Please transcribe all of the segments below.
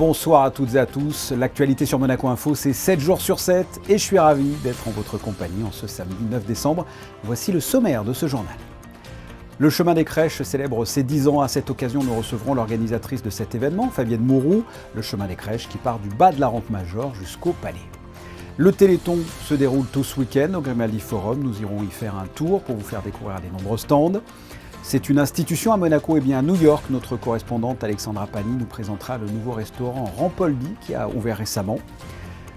Bonsoir à toutes et à tous. L'actualité sur Monaco Info, c'est 7 jours sur 7 et je suis ravi d'être en votre compagnie en ce samedi 9 décembre. Voici le sommaire de ce journal. Le chemin des crèches célèbre ses 10 ans. À cette occasion, nous recevrons l'organisatrice de cet événement, Fabienne Mourou. Le chemin des crèches qui part du bas de la rampe Major jusqu'au Palais. Le Téléthon se déroule tout ce week-end au Grimaldi Forum. Nous irons y faire un tour pour vous faire découvrir les nombreux stands. C'est une institution à Monaco et bien à New York. Notre correspondante Alexandra Pani nous présentera le nouveau restaurant Rampoldi qui a ouvert récemment.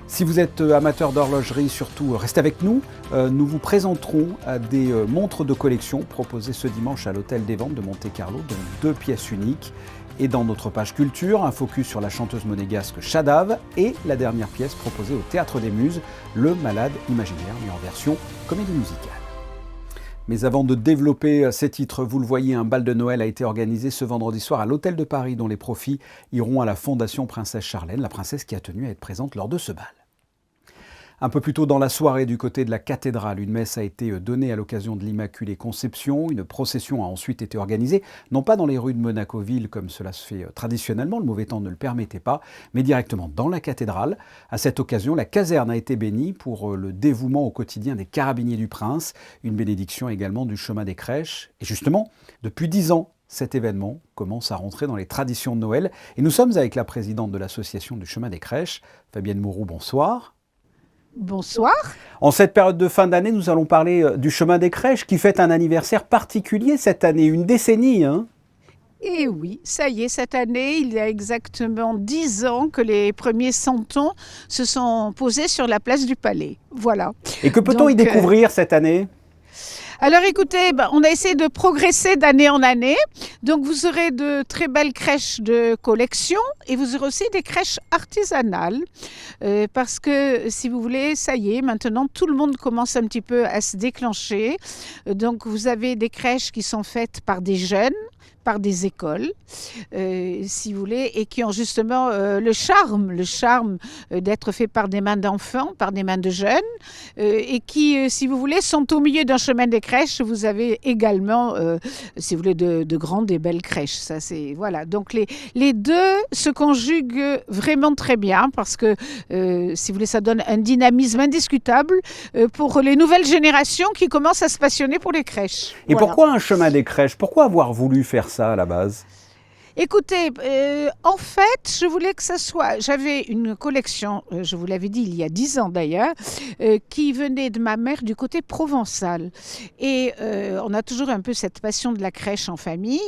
Si vous êtes amateur d'horlogerie, surtout restez avec nous. Nous vous présenterons des montres de collection proposées ce dimanche à l'Hôtel des Ventes de Monte-Carlo, dont 2 pièces uniques. Et dans notre page culture, un focus sur la chanteuse monégasque Shadav et la dernière pièce proposée au Théâtre des Muses, Le Malade Imaginaire, mais en version comédie musicale. Mais avant de développer ces titres, vous le voyez, un bal de Noël a été organisé ce vendredi soir à l'Hôtel de Paris, dont les profits iront à la Fondation Princesse Charlène, la princesse qui a tenu à être présente lors de ce bal. Un peu plus tôt dans la soirée, du côté de la cathédrale, une messe a été donnée à l'occasion de l'Immaculée Conception. Une procession a ensuite été organisée, non pas dans les rues de Monaco-Ville comme cela se fait traditionnellement, le mauvais temps ne le permettait pas, mais directement dans la cathédrale. À cette occasion, la caserne a été bénie pour le dévouement au quotidien des carabiniers du Prince, une bénédiction également du chemin des crèches. Et justement, depuis 10 ans, cet événement commence à rentrer dans les traditions de Noël. Et nous sommes avec la présidente de l'association du chemin des crèches, Fabienne Mourou, bonsoir. Bonsoir. En cette période de fin d'année, nous allons parler du chemin des crèches qui fête un anniversaire particulier cette année, une décennie. Et oui, ça y est, cette année, il y a exactement 10 ans que les premiers santons se sont posés sur la place du Palais. Voilà. Et que peut-on y découvrir cette année ? Alors écoutez, on a essayé de progresser d'année en année. Donc vous aurez de très belles crèches de collection et vous aurez aussi des crèches artisanales. Parce que si vous voulez, ça y est, maintenant tout le monde commence un petit peu à se déclencher. Donc vous avez des crèches qui sont faites par des jeunes, par des écoles, si vous voulez, et qui ont justement le charme d'être fait par des mains d'enfants, par des mains de jeunes, et qui, si vous voulez, sont au milieu d'un chemin des crèches. Vous avez également, si vous voulez, de grandes et belles crèches. Ça, c'est, voilà. Donc les deux se conjuguent vraiment très bien parce que, si vous voulez, ça donne un dynamisme indiscutable pour les nouvelles générations qui commencent à se passionner pour les crèches. Et voilà. Pourquoi un chemin des crèches ? Pourquoi avoir voulu faire ça à la base ? Écoutez, en fait, je voulais que ça soit... J'avais une collection, je vous l'avais dit il y a 10 ans d'ailleurs, qui venait de ma mère du côté provençal. Et on a toujours un peu cette passion de la crèche en famille.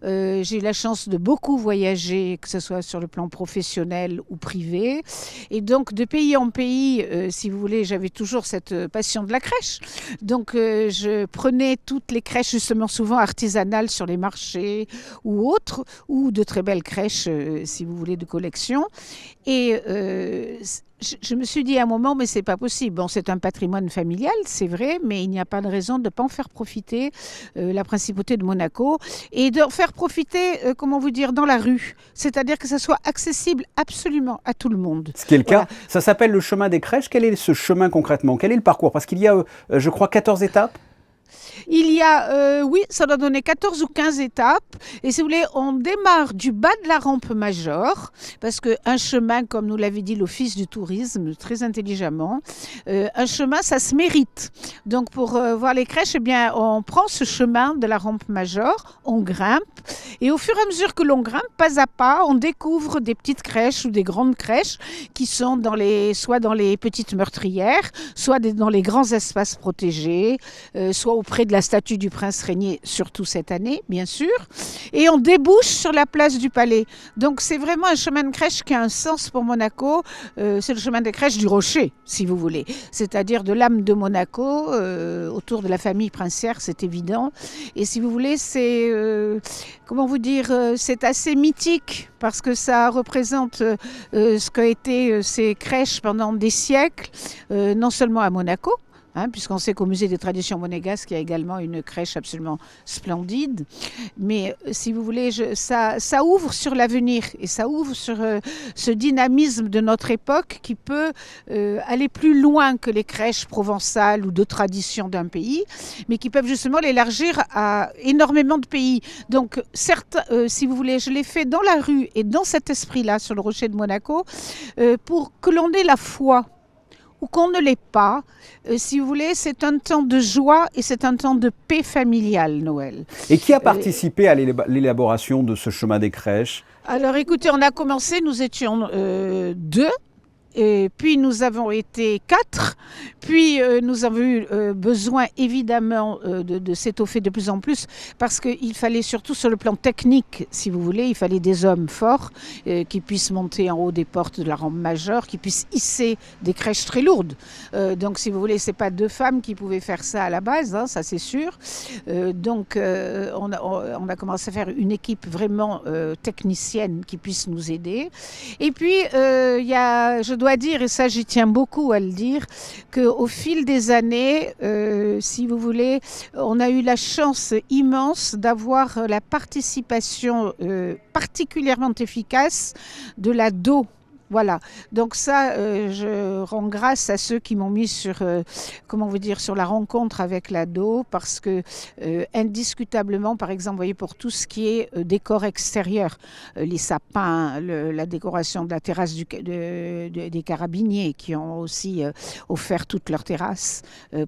J'ai eu la chance de beaucoup voyager, que ce soit sur le plan professionnel ou privé. Et donc, de pays en pays, si vous voulez, j'avais toujours cette passion de la crèche. Donc, je prenais toutes les crèches, justement, souvent artisanales sur les marchés ou autres, ou de très belles crèches, si vous voulez, de collection. Et je me suis dit à un moment, mais c'est pas possible. Bon, c'est un patrimoine familial, c'est vrai, mais il n'y a pas de raison de ne pas en faire profiter la principauté de Monaco et de faire profiter, comment vous dire, dans la rue. C'est-à-dire que ça soit accessible absolument à tout le monde. Ce qui est le cas. Ça s'appelle le chemin des crèches. Quel est ce chemin concrètement ? Quel est le parcours ? Parce qu'il y a, je crois, 14 étapes. Il y a, oui, ça doit donner 14 ou 15 étapes. Et si vous voulez, on démarre du bas de la rampe Major, parce qu'un chemin, comme nous l'avait dit l'Office du tourisme, très intelligemment, un chemin, ça se mérite. Donc, pour voir les crèches, eh bien, on prend ce chemin de la rampe Major, on grimpe, et au fur et à mesure que l'on grimpe, pas à pas, on découvre des petites crèches ou des grandes crèches qui sont soit dans les petites meurtrières, soit dans les grands espaces protégés, soit auprès de la statue du prince régnier, surtout cette année, bien sûr. Et on débouche sur la place du Palais. Donc, c'est vraiment un chemin de crèche qui a un sens pour Monaco. C'est le chemin des crèches du Rocher, si vous voulez. C'est-à-dire de l'âme de Monaco, autour de la famille princière, c'est évident. Et si vous voulez, c'est, comment vous dire, c'est assez mythique parce que ça représente ce qu'a été ces crèches pendant des siècles, non seulement à Monaco, puisqu'on sait qu'au Musée des traditions monégasques, il y a également une crèche absolument splendide. Mais si vous voulez, ça ouvre sur l'avenir et ça ouvre sur ce dynamisme de notre époque qui peut aller plus loin que les crèches provençales ou de tradition d'un pays, mais qui peuvent justement l'élargir à énormément de pays. Donc certes, si vous voulez, je l'ai fait dans la rue et dans cet esprit-là, sur le rocher de Monaco, pour que l'on ait la foi ou qu'on ne l'ait pas. Si vous voulez, c'est un temps de joie et c'est un temps de paix familiale, Noël. Et qui a participé à l'élaboration de ce chemin des crèches ? Alors écoutez, on a commencé, nous étions 2. Et puis nous avons été 4, puis nous avons eu besoin évidemment de s'étoffer de plus en plus parce qu'il fallait surtout sur le plan technique, si vous voulez, il fallait des hommes forts qui puissent monter en haut des portes de la rampe majeure, qui puissent hisser des crèches très lourdes. Donc si vous voulez, c'est pas 2 femmes qui pouvaient faire ça à la base, ça c'est sûr. Donc on a commencé à faire une équipe vraiment technicienne qui puisse nous aider. Et puis il y a, je dois dire, et ça j'y tiens beaucoup à le dire, qu'au fil des années, si vous voulez, on a eu la chance immense d'avoir la participation particulièrement efficace de la DO. Voilà, donc ça, je rends grâce à ceux qui m'ont mis sur, sur la rencontre avec la DO, parce que indiscutablement, par exemple, vous voyez, pour tout ce qui est décor extérieur, les sapins, la décoration de la terrasse des carabiniers, qui ont aussi offert toute leur terrasse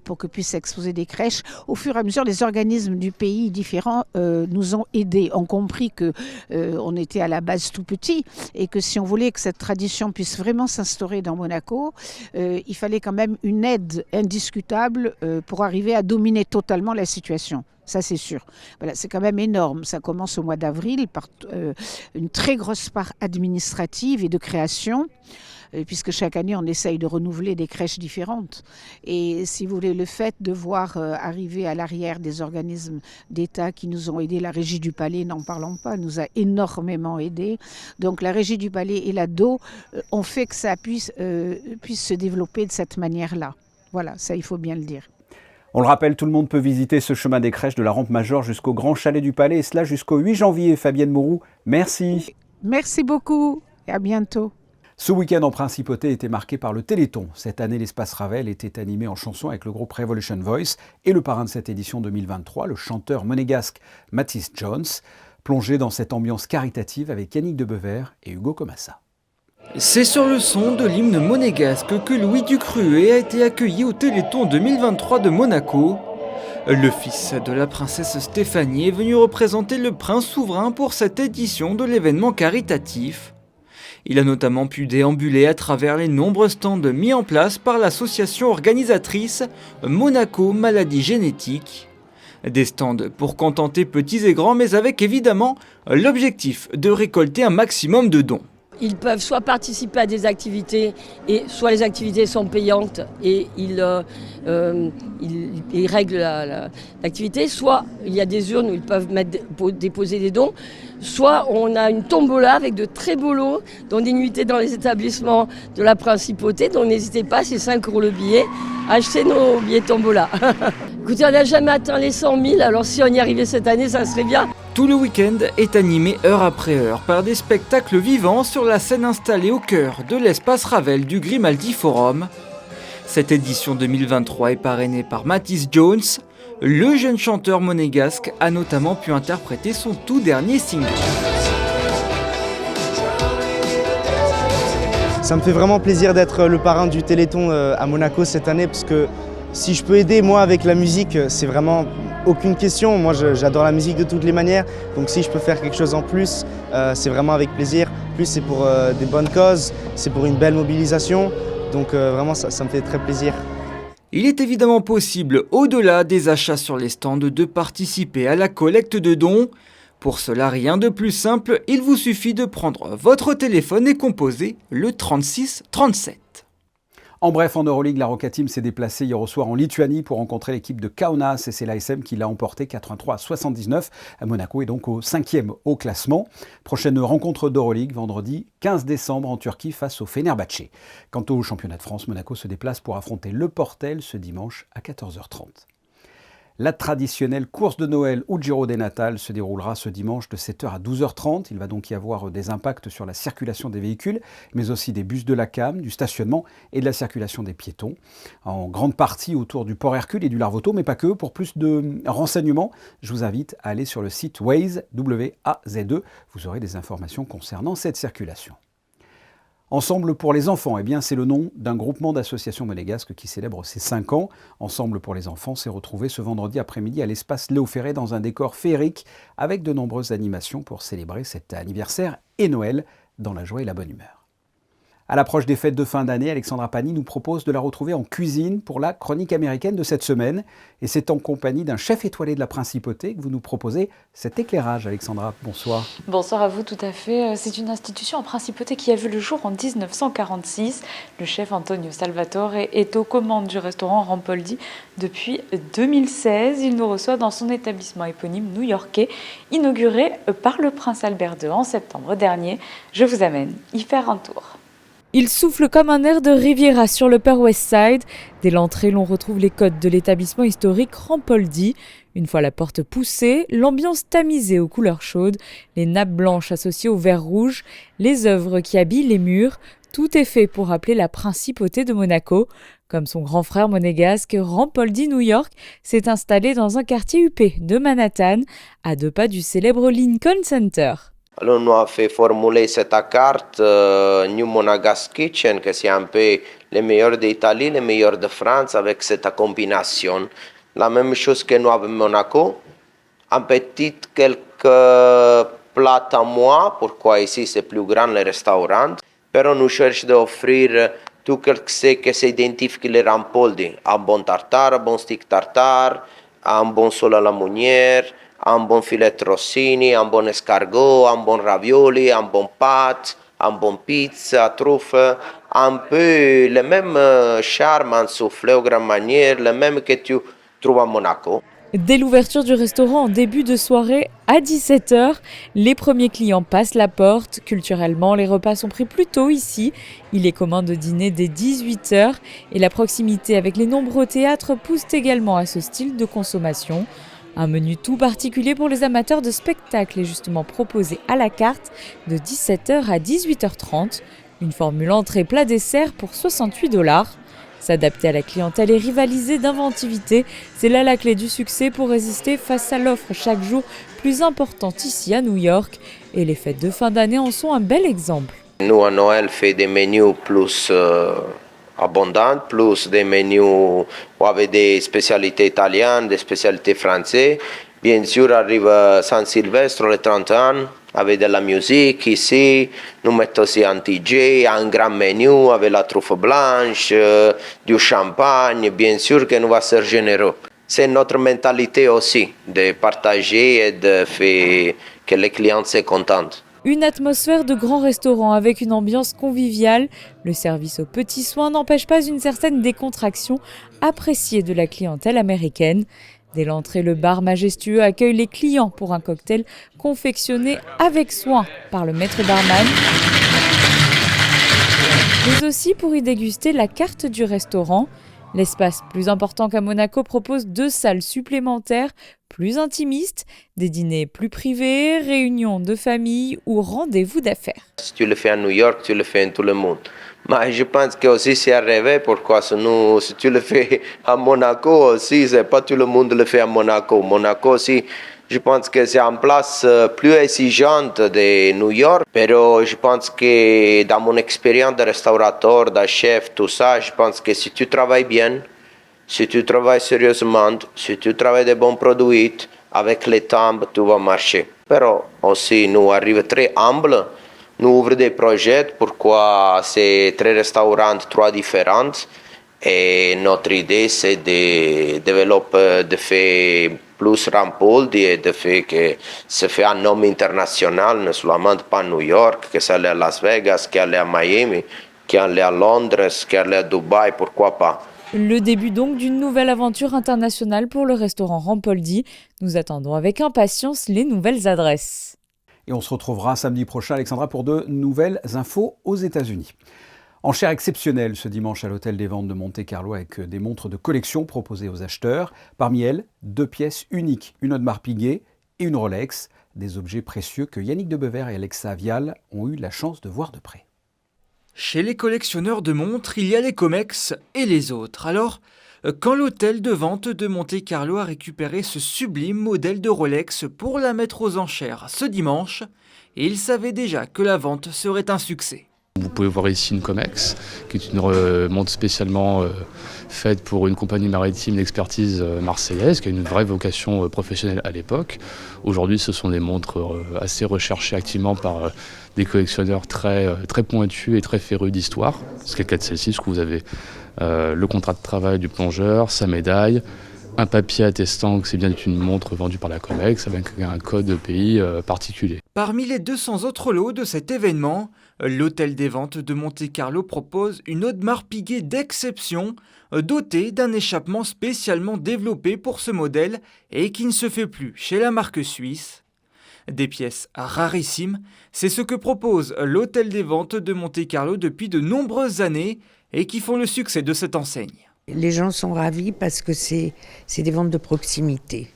pour que puissent exposer des crèches, au fur et à mesure, les organismes du pays différents nous ont aidés, ont compris que on était à la base tout petit, et que si on voulait que cette tradition puisse vraiment s'instaurer dans Monaco, il fallait quand même une aide indiscutable pour arriver à dominer totalement la situation. Ça, c'est sûr. Voilà, c'est quand même énorme. Ça commence au mois d'avril par une très grosse part administrative et de création, puisque chaque année, on essaye de renouveler des crèches différentes. Et si vous voulez, le fait de voir arriver à l'arrière des organismes d'État qui nous ont aidés, la Régie du Palais, n'en parlons pas, nous a énormément aidés. Donc la Régie du Palais et la DO ont fait que ça puisse se développer de cette manière-là. Voilà, ça, il faut bien le dire. On le rappelle, tout le monde peut visiter ce chemin des crèches de la rampe majeure jusqu'au Grand Chalet du Palais, et cela jusqu'au 8 janvier. Fabienne Mourou, merci. Merci beaucoup et à bientôt. Ce week-end en Principauté était marqué par le Téléthon. Cette année, l'espace Ravel était animé en chanson avec le groupe Revolution Voice et le parrain de cette édition 2023, le chanteur monégasque Mathis Jones, plongé dans cette ambiance caritative avec Yannick Debevert et Hugo Comassa. C'est sur le son de l'hymne monégasque que Louis Ducruet a été accueilli au Téléthon 2023 de Monaco. Le fils de la princesse Stéphanie est venu représenter le prince souverain pour cette édition de l'événement caritatif. Il a notamment pu déambuler à travers les nombreux stands mis en place par l'association organisatrice Monaco Maladies Génétiques. Des stands pour contenter petits et grands, mais avec évidemment l'objectif de récolter un maximum de dons. Ils peuvent soit participer à des activités, et soit les activités sont payantes et ils règlent l'activité, soit il y a des urnes où ils peuvent déposer des dons, soit on a une tombola avec de très beaux lots, dont des nuitées dans les établissements de la Principauté. Donc n'hésitez pas, c'est 5 € le billet, achetez nos billets tombola. Écoutez, on n'a jamais atteint les 100 000, alors si on y arrivait cette année, ça serait bien. Tout le week-end est animé heure après heure par des spectacles vivants sur la scène installée au cœur de l'espace Ravel du Grimaldi Forum. Cette édition 2023 est parrainée par Mathis Jones. Le jeune chanteur monégasque a notamment pu interpréter son tout dernier single. Ça me fait vraiment plaisir d'être le parrain du Téléthon à Monaco cette année, parce que si je peux aider moi avec la musique, c'est vraiment aucune question. Moi j'adore la musique de toutes les manières, donc si je peux faire quelque chose en plus, c'est vraiment avec plaisir. En plus c'est pour des bonnes causes, c'est pour une belle mobilisation, donc vraiment ça me fait très plaisir. Il est évidemment possible, au-delà des achats sur les stands, de participer à la collecte de dons. Pour cela, rien de plus simple, il vous suffit de prendre votre téléphone et composer le 36 37. En bref, en Euroleague, la Roca Team s'est déplacée hier au soir en Lituanie pour rencontrer l'équipe de Kaunas et c'est l'ASM qui l'a emporté 83-79. Monaco est donc au 5e au classement. Prochaine rencontre d'Euroleague vendredi 15 décembre en Turquie face au Fenerbahçe. Quant au championnat de France, Monaco se déplace pour affronter Le Portel ce dimanche à 14h30. La traditionnelle course de Noël ou Giro des Natales se déroulera ce dimanche de 7h à 12h30. Il va donc y avoir des impacts sur la circulation des véhicules, mais aussi des bus de la CAM, du stationnement et de la circulation des piétons. En grande partie autour du port Hercule et du Larvoto, mais pas que. Pour plus de renseignements, je vous invite à aller sur le site Waze, W-A-Z-E. Vous aurez des informations concernant cette circulation. Ensemble pour les enfants, eh bien, c'est le nom d'un groupement d'associations monégasques qui célèbre ses 5 ans. Ensemble pour les enfants s'est retrouvé ce vendredi après-midi à l'espace Léo Ferré dans un décor féerique avec de nombreuses animations pour célébrer cet anniversaire et Noël dans la joie et la bonne humeur. À l'approche des fêtes de fin d'année, Alexandra Pani nous propose de la retrouver en cuisine pour la chronique américaine de cette semaine. Et c'est en compagnie d'un chef étoilé de la Principauté que vous nous proposez cet éclairage. Alexandra, bonsoir. Bonsoir à vous, tout à fait. C'est une institution en Principauté qui a vu le jour en 1946. Le chef Antonio Salvatore est aux commandes du restaurant Rampoldi depuis 2016. Il nous reçoit dans son établissement éponyme new-yorkais, inauguré par le prince Albert II en septembre dernier. Je vous amène y faire un tour. Il souffle comme un air de Riviera sur le Upper West Side. Dès l'entrée, l'on retrouve les codes de l'établissement historique Rampoldi. Une fois la porte poussée, l'ambiance tamisée aux couleurs chaudes, les nappes blanches associées au vert rouge, les œuvres qui habillent les murs, tout est fait pour rappeler la principauté de Monaco. Comme son grand frère monégasque, Rampoldi New York s'est installé dans un quartier huppé de Manhattan, à 2 pas du célèbre Lincoln Center. Alors, nous avons fait formuler cette carte New Monagas Kitchen, que c'est un peu les meilleurs d'Italie, les meilleurs de France, avec cette combinaison. La même chose que nous avons à Monaco, un petit quelques plats à moi, pourquoi ici c'est plus grand le restaurant, mais nous cherchons d'offrir tout ce qui s'identifie les Rampoldi, un bon tartare, un bon stick tartare, un bon sol à la meunière, un bon filet rossini, un bon escargot, un bon ravioli, un bon pâte, un bon pizza, truffe, un peu le même charme en soufflé aux grandes manières, le même que tu trouves à Monaco. Dès l'ouverture du restaurant en début de soirée, à 17h, les premiers clients passent la porte. Culturellement, les repas sont pris plus tôt ici. Il est commun de dîner dès 18h et la proximité avec les nombreux théâtres pousse également à ce style de consommation. Un menu tout particulier pour les amateurs de spectacles est justement proposé à la carte de 17h à 18h30. Une formule entrée-plat-dessert pour $68. S'adapter à la clientèle et rivaliser d'inventivité, c'est là la clé du succès pour résister face à l'offre chaque jour plus importante ici à New York. Et les fêtes de fin d'année en sont un bel exemple. Nous, à Noël, on fait des menus plus abondants, plus des menus avec des spécialités italiennes, des spécialités françaises. Bien sûr, arrive Saint-Sylvestre le 31 avec de la musique ici. Nous mettons aussi un DJ, un grand menu avec la truffe blanche, du champagne. Bien sûr que nous allons ser généreux. C'est notre mentalité aussi de partager et de faire que les clients soient contents. Une atmosphère de grand restaurant avec une ambiance conviviale. Le service aux petits soins n'empêche pas une certaine décontraction appréciée de la clientèle américaine. Dès l'entrée, le bar majestueux accueille les clients pour un cocktail confectionné avec soin par le maître barman, mais aussi pour y déguster la carte du restaurant. L'espace plus important qu'à Monaco propose 2 salles supplémentaires plus intimistes, des dîners plus privés, réunions de famille ou rendez-vous d'affaires. Si tu le fais à New York, tu le fais en tout le monde. Mais je pense que aussi c'est à rêver, pourquoi si tu le fais à Monaco aussi, c'est pas tout le monde le fait à Monaco. Monaco aussi, je pense que c'est une place plus exigeante de New York, mais je pense que dans mon expérience de restaurateur, de chef, tout ça, je pense que si tu travailles bien, si tu travailles sérieusement, si tu travailles de bons produits, avec le temps, tout va marcher. Mais aussi, nous arrivons très humbles. Nous ouvrons des projets, pourquoi c'est 3 restaurants, 3 différents. Et notre idée, c'est de développer, de faire plus Rampoldi et de faire que se fait un nom international, non seulement pas à New York, que ça allait à Las Vegas, que allait à Miami. qui est allé à Londres, qui est allé à Dubaï, pourquoi pas. Le début donc d'une nouvelle aventure internationale pour le restaurant Rampoldi. Nous attendons avec impatience les nouvelles adresses. Et on se retrouvera samedi prochain, Alexandra, pour de nouvelles infos aux États-Unis. Enchère exceptionnelle ce dimanche à l'hôtel des ventes de Monte-Carlo avec des montres de collection proposées aux acheteurs. Parmi elles, 2 pièces uniques, une Audemars Piguet et une Rolex. Des objets précieux que Yannick Debever et Alexa Vial ont eu la chance de voir de près. Chez les collectionneurs de montres, il y a les COMEX et les autres. Alors, quand l'hôtel de vente de Monte-Carlo a récupéré ce sublime modèle de Rolex pour la mettre aux enchères ce dimanche, il savait déjà que la vente serait un succès. Vous pouvez voir ici une COMEX, qui est une montre spécialement faite pour une compagnie maritime d'expertise marseillaise, qui a une vraie vocation professionnelle à l'époque. Aujourd'hui, ce sont des montres assez recherchées activement par des collectionneurs très pointus et très férus d'histoire. C'est le cas de celle-ci, parce que vous avez le contrat de travail du plongeur, sa médaille, un papier attestant que c'est bien une montre vendue par la COMEX avec un code pays particulier. Parmi les 200 autres lots de cet événement, l'hôtel des ventes de Monte-Carlo propose une Audemars Piguet d'exception, dotée d'un échappement spécialement développé pour ce modèle et qui ne se fait plus chez la marque suisse. Des pièces rarissimes, c'est ce que propose l'hôtel des ventes de Monte-Carlo depuis de nombreuses années et qui font le succès de cette enseigne. Les gens sont ravis parce que c'est des ventes de proximité.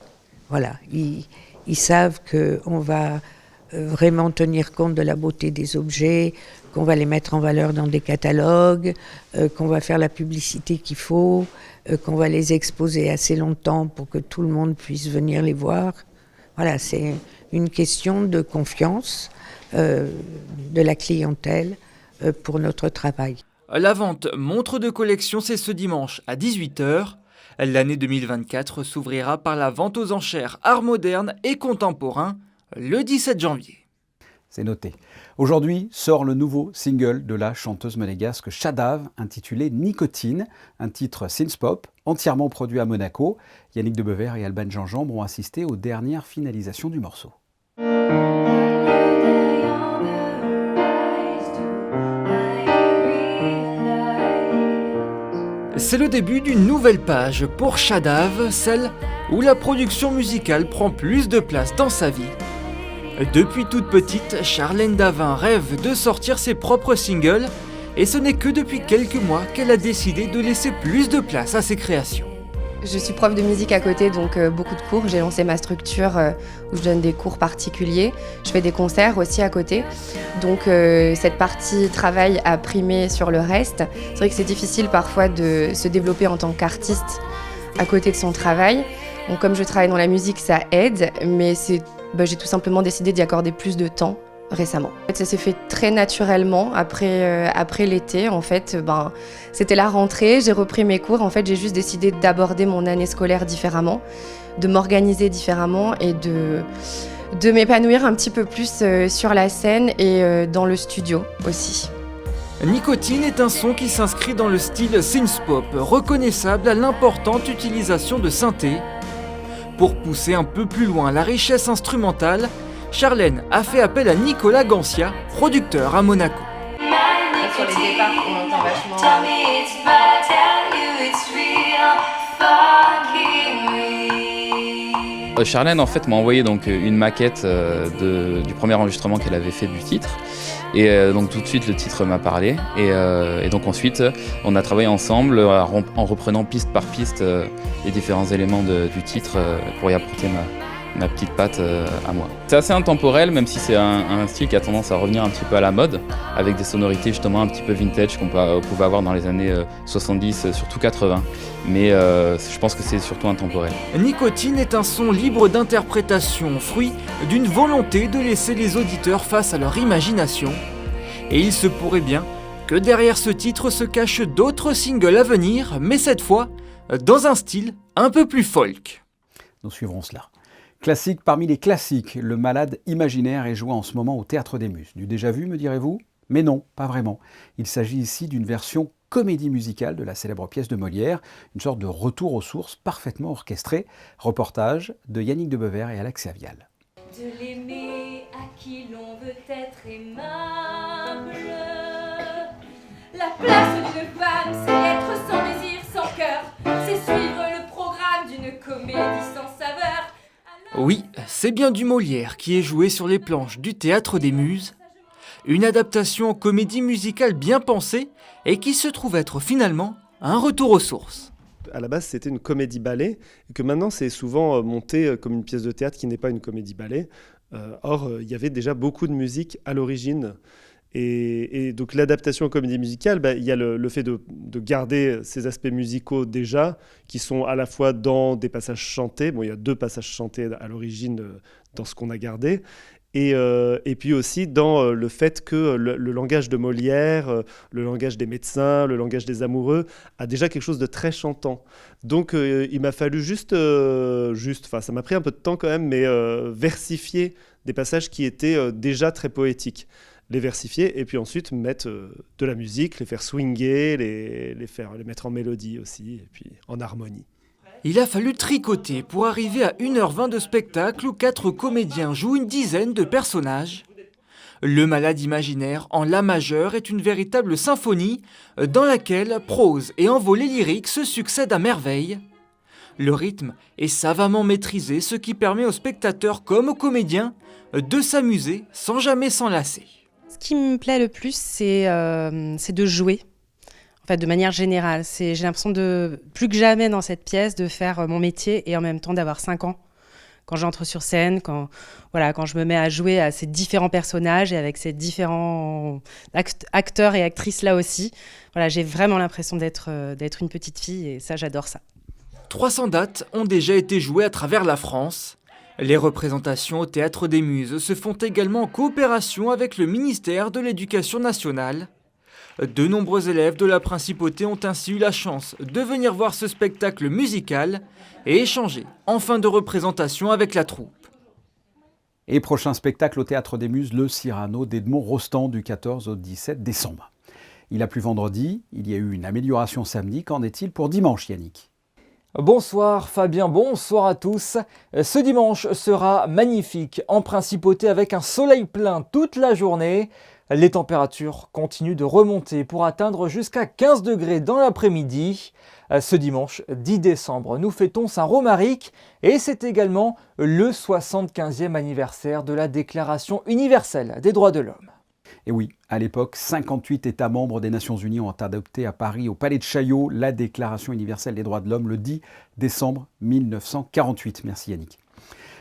Voilà, ils savent qu'on va vraiment tenir compte de la beauté des objets, qu'on va les mettre en valeur dans des catalogues, qu'on va faire la publicité qu'il faut, qu'on va les exposer assez longtemps pour que tout le monde puisse venir les voir. Voilà, c'est une question de confiance de la clientèle pour notre travail. La vente montre de collection, c'est ce dimanche à 18h. L'année 2024 s'ouvrira par la vente aux enchères art moderne et contemporain le 17 janvier. C'est noté. Aujourd'hui sort le nouveau single de la chanteuse monégasque Shadav intitulé Nicotine, un titre synth-pop entièrement produit à Monaco. Yannick Debever et Alban Gingembre ont assisté aux dernières finalisations du morceau. C'est le début d'une nouvelle page pour Shadav, celle où la production musicale prend plus de place dans sa vie. Depuis toute petite, Charlène Davin rêve de sortir ses propres singles et ce n'est que depuis quelques mois qu'elle a décidé de laisser plus de place à ses créations. Je suis prof de musique à côté, donc beaucoup de cours. J'ai lancé ma structure où je donne des cours particuliers. Je fais des concerts aussi à côté. Donc cette partie travail a primé sur le reste. C'est vrai que c'est difficile parfois de se développer en tant qu'artiste à côté de son travail. Donc comme je travaille dans la musique, ça aide, mais j'ai tout simplement décidé d'y accorder plus de temps récemment. En fait, ça s'est fait très naturellement après l'été. En fait, c'était la rentrée, j'ai repris mes cours. En fait, j'ai juste décidé d'aborder mon année scolaire différemment, de m'organiser différemment et de m'épanouir un petit peu plus sur la scène et dans le studio aussi. Nicotine est un son qui s'inscrit dans le style synth-pop, reconnaissable à l'importante utilisation de synthé. Pour pousser un peu plus loin la richesse instrumentale, Charlène a fait appel à Nicolas Gancia, producteur à Monaco. Sur les départs, on entend vachement. Charlène en fait m'a envoyé donc une maquette du premier enregistrement qu'elle avait fait du titre. Et donc tout de suite le titre m'a parlé et donc ensuite on a travaillé ensemble en reprenant piste par piste les différents éléments du titre pour y apporter ma petite patte à moi. C'est assez intemporel, même si c'est un style qui a tendance à revenir un petit peu à la mode, avec des sonorités justement un petit peu vintage qu'on pouvait avoir dans les années 70, surtout 80. Mais je pense que c'est surtout intemporel. Nicotine est un son libre d'interprétation, fruit d'une volonté de laisser les auditeurs face à leur imagination. Et il se pourrait bien que derrière ce titre se cachent d'autres singles à venir, mais cette fois dans un style un peu plus folk. Nous suivrons cela. Classique parmi les classiques, Le Malade imaginaire est joué en ce moment au Théâtre des Muses. Du déjà vu, me direz-vous? Mais non, pas vraiment. Il s'agit ici d'une version comédie musicale de la célèbre pièce de Molière, une sorte de retour aux sources parfaitement orchestré. Reportage de Yannick Debever et Alexa Vial. De l'aimer à qui l'on veut être aimable, la La place d'une femme, c'est être sans désir, sans cœur. C'est suivre le programme d'une comédie sans saveur. Oui, c'est bien du Molière qui est joué sur les planches du Théâtre des Muses. Une adaptation en comédie musicale bien pensée et qui se trouve être finalement un retour aux sources. À la base, c'était une comédie-ballet, et que maintenant, c'est souvent monté comme une pièce de théâtre qui n'est pas une comédie-ballet. Or, il y avait déjà beaucoup de musique à l'origine. Et donc, l'adaptation en comédie musicale, il y a le fait de garder ces aspects musicaux déjà, qui sont à la fois dans des passages chantés. Bon, il y a 2 passages chantés à l'origine dans ce qu'on a gardé. Et puis aussi dans le fait que le langage de Molière, le langage des médecins, le langage des amoureux a déjà quelque chose de très chantant. Donc il m'a fallu ça m'a pris un peu de temps quand même, mais versifier des passages qui étaient déjà très poétiques. Les versifier et puis ensuite mettre de la musique, les faire swinguer, les mettre en mélodie aussi et puis en harmonie. Il a fallu tricoter pour arriver à 1h20 de spectacle où 4 comédiens jouent une dizaine de personnages. Le Malade imaginaire en La majeur est une véritable symphonie dans laquelle prose et envolées lyriques se succèdent à merveille. Le rythme est savamment maîtrisé, ce qui permet aux spectateurs comme aux comédiens de s'amuser sans jamais s'enlacer. Ce qui me plaît le plus, c'est de jouer. En fait, de manière générale, j'ai l'impression de, plus que jamais dans cette pièce, de faire mon métier et en même temps d'avoir 5 ans. Quand j'entre sur scène, quand je me mets à jouer à ces différents personnages et avec ces différents acteurs et actrices là aussi, j'ai vraiment l'impression d'être une petite fille et ça, j'adore ça. 300 dates ont déjà été jouées à travers la France. Les représentations au Théâtre des Muses se font également en coopération avec le ministère de l'Éducation nationale. De nombreux élèves de la Principauté ont ainsi eu la chance de venir voir ce spectacle musical et échanger en fin de représentation avec la troupe. Et prochain spectacle au Théâtre des Muses, le Cyrano d'Edmond Rostand du 14 au 17 décembre. Il a plu vendredi, il y a eu une amélioration samedi. Qu'en est-il pour dimanche, Yannick ? Bonsoir Fabien, bonsoir à tous. Ce dimanche sera magnifique en Principauté avec un soleil plein toute la journée. Les températures continuent de remonter pour atteindre jusqu'à 15 degrés dans l'après-midi. Ce dimanche 10 décembre, nous fêtons Saint-Romaric et c'est également le 75e anniversaire de la Déclaration universelle des droits de l'homme. Et oui, à l'époque, 58 États membres des Nations Unies ont adopté à Paris, au Palais de Chaillot, la Déclaration universelle des droits de l'homme le 10 décembre 1948. Merci Yannick.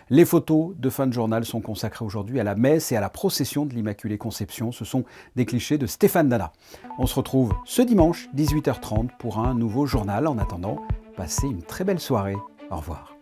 Les photos de fin de journal sont consacrées aujourd'hui à la messe et à la procession de l'Immaculée Conception. Ce sont des clichés de Stéphane Dana. On se retrouve ce dimanche, 18h30, pour un nouveau journal. En attendant, passez une très belle soirée. Au revoir.